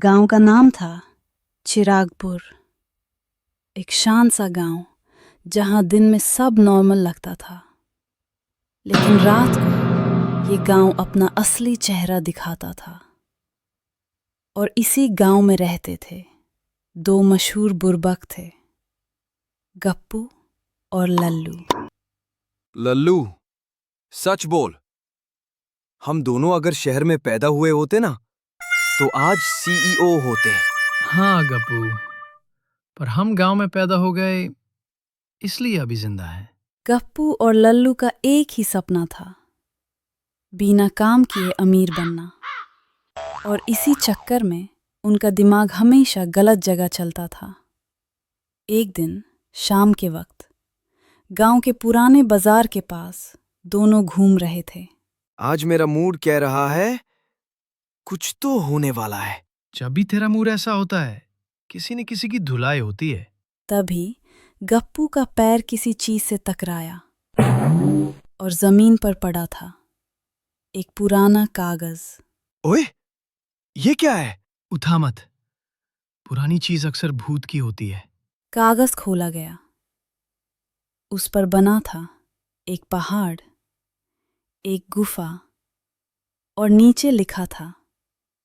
गांव का नाम था चिरागपुर। एक शांत सा गांव जहां दिन में सब नॉर्मल लगता था, लेकिन रात को ये गांव अपना असली चेहरा दिखाता था। और इसी गांव में रहते थे दो मशहूर बुर्बक थे, गप्पू और लल्लू। लल्लू, सच बोल, हम दोनों अगर शहर में पैदा हुए होते ना तो आज सीईओ होते। हाँ गप्पू, पर हम गांव में पैदा हो गए इसलिए अभी जिंदा है। गप्पू और लल्लू का एक ही सपना था, बिना काम किए अमीर बनना। और इसी चक्कर में उनका दिमाग हमेशा गलत जगह चलता था। एक दिन शाम के वक्त गांव के पुराने बाजार के पास दोनों घूम रहे थे। आज मेरा मूड कह रहा है कुछ तो होने वाला है। जब भी तेरा मूड ऐसा होता है किसी न किसी की धुलाई होती है। तभी गप्पू का पैर किसी चीज से टकराया और जमीन पर पड़ा था एक पुराना कागज। ओए, ये क्या है? उठा मत, पुरानी चीज अक्सर भूत की होती है। कागज खोला गया। उस पर बना था एक पहाड़, एक गुफा, और नीचे लिखा था,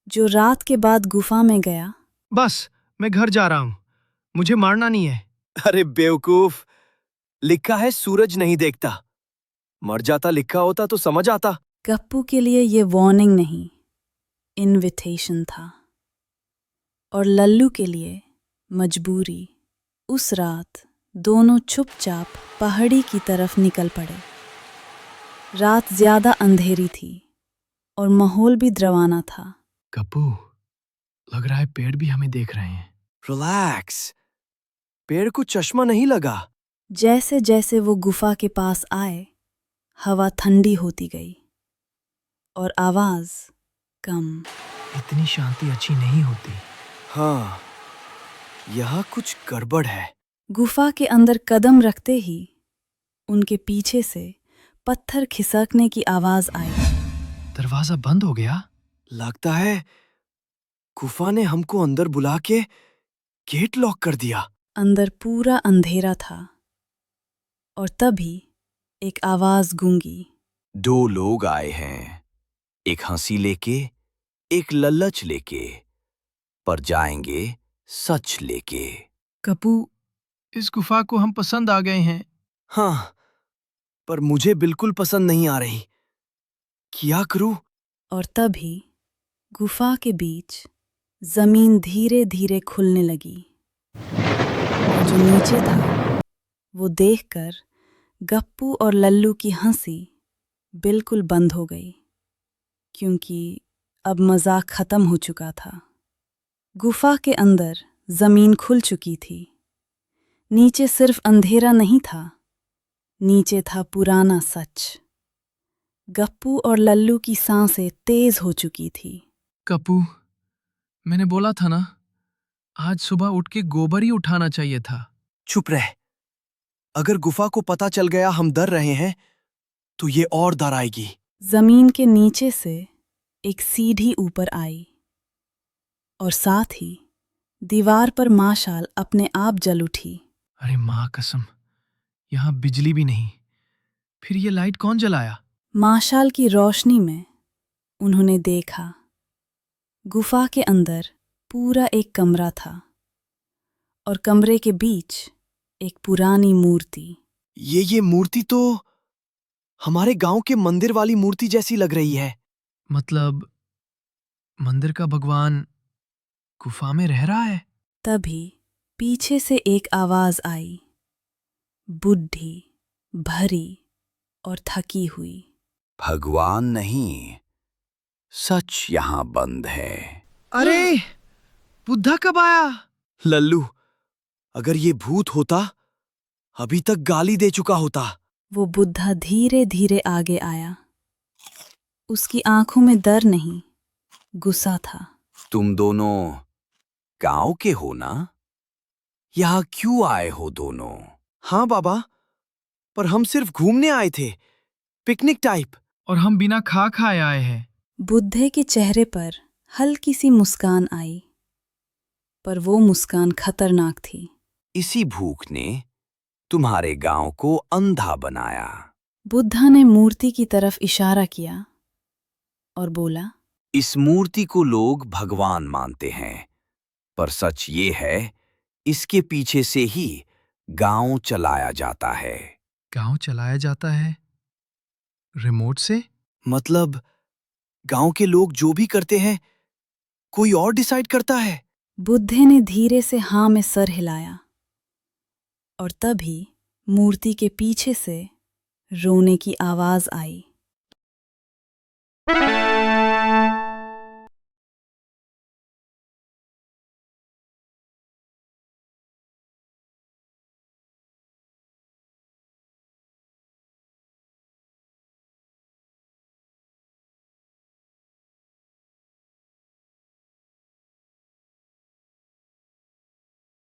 जो रात के बाद गुफा में गया। बस, मैं घर जा रहा हूं, मुझे मारना नहीं है। अरे बेवकूफ, लिखा है सूरज नहीं देखता। मर जाता लिखा होता तो समझ आता। गप्पू के लिए ये वार्निंग नहीं, इनविटेशन था। और लल्लू के लिए मजबूरी। उस रात दोनों चुपचाप पहाड़ी की तरफ निकल पड़े। रात ज्यादा अंधेरी थी और माहौल भी डरावना था। गप्पू, लग रहा है पेड़ भी हमें देख रहे हैं। रिलैक्स, पेड़ को चश्मा नहीं लगा। जैसे जैसे वो गुफा के पास आए, हवा ठंडी होती गई और आवाज कम। इतनी शांति अच्छी नहीं होती। हाँ, यहाँ कुछ गड़बड़ है। गुफा के अंदर कदम रखते ही उनके पीछे से पत्थर खिसकने की आवाज आई। दरवाजा बंद हो गया। लगता है गुफा ने हमको अंदर बुला के गेट लॉक कर दिया। अंदर पूरा अंधेरा था और तभी एक आवाज गूंगी। दो लोग आए हैं, एक हंसी लेके, एक ललच लेके, पर जाएंगे सच लेके। गप्पू, इस गुफा को हम पसंद आ गए हैं। हाँ, पर मुझे बिल्कुल पसंद नहीं आ रही। क्या करूं? और तभी गुफा के बीच जमीन धीरे धीरे खुलने लगी। और जो नीचे था वो देखकर गप्पू और लल्लू की हंसी बिल्कुल बंद हो गई, क्योंकि अब मजाक खत्म हो चुका था। गुफा के अंदर जमीन खुल चुकी थी। नीचे सिर्फ अंधेरा नहीं था, नीचे था पुराना सच। गप्पू और लल्लू की सांसें तेज हो चुकी थी। गप्पू, मैंने बोला था ना, आज सुबह उठ के गोबर ही उठाना चाहिए था। चुप रह। अगर गुफा को पता चल गया हम डर रहे हैं तो ये और डर आएगी। जमीन के नीचे से एक सीढ़ी ऊपर आई और साथ ही दीवार पर माशाल अपने आप जल उठी। अरे माँ कसम, यहाँ बिजली भी नहीं, फिर ये लाइट कौन जलाया? माशाल की रोशनी में उन्होंने देखा, गुफा के अंदर पूरा एक कमरा था और कमरे के बीच एक पुरानी मूर्ति। ये मूर्ति तो हमारे गांव के मंदिर वाली मूर्ति जैसी लग रही है। मतलब मंदिर का भगवान गुफा में रह रहा है? तभी पीछे से एक आवाज आई, बुढ़ी, भरी और थकी हुई। भगवान नहीं, सच यहाँ बंद है। अरे, बुद्धा कब आया? लल्लू, अगर ये भूत होता अभी तक गाली दे चुका होता। वो बुद्धा धीरे धीरे आगे आया। उसकी आंखों में डर नहीं, गुस्सा था। तुम दोनों गांव के हो ना? यहाँ क्यों आए हो दोनों? हाँ बाबा, पर हम सिर्फ घूमने आए थे, पिकनिक टाइप। और हम बिना खा खाए आए हैं। बुद्धे के चेहरे पर हल्की सी मुस्कान आई। पर वो मुस्कान खतरनाक थी। इसी भूख ने तुम्हारे गांव को अंधा बनाया। बुद्धा ने मूर्ति की तरफ इशारा किया और बोला, इस मूर्ति को लोग भगवान मानते हैं, पर सच ये है, इसके पीछे से ही गांव चलाया जाता है। गांव चलाया जाता है रिमोट से? मतलब गांव के लोग जो भी करते हैं, कोई और डिसाइड करता है? बुद्धे ने धीरे से हाँ में सर हिलाया और तभी मूर्ति के पीछे से रोने की आवाज आई।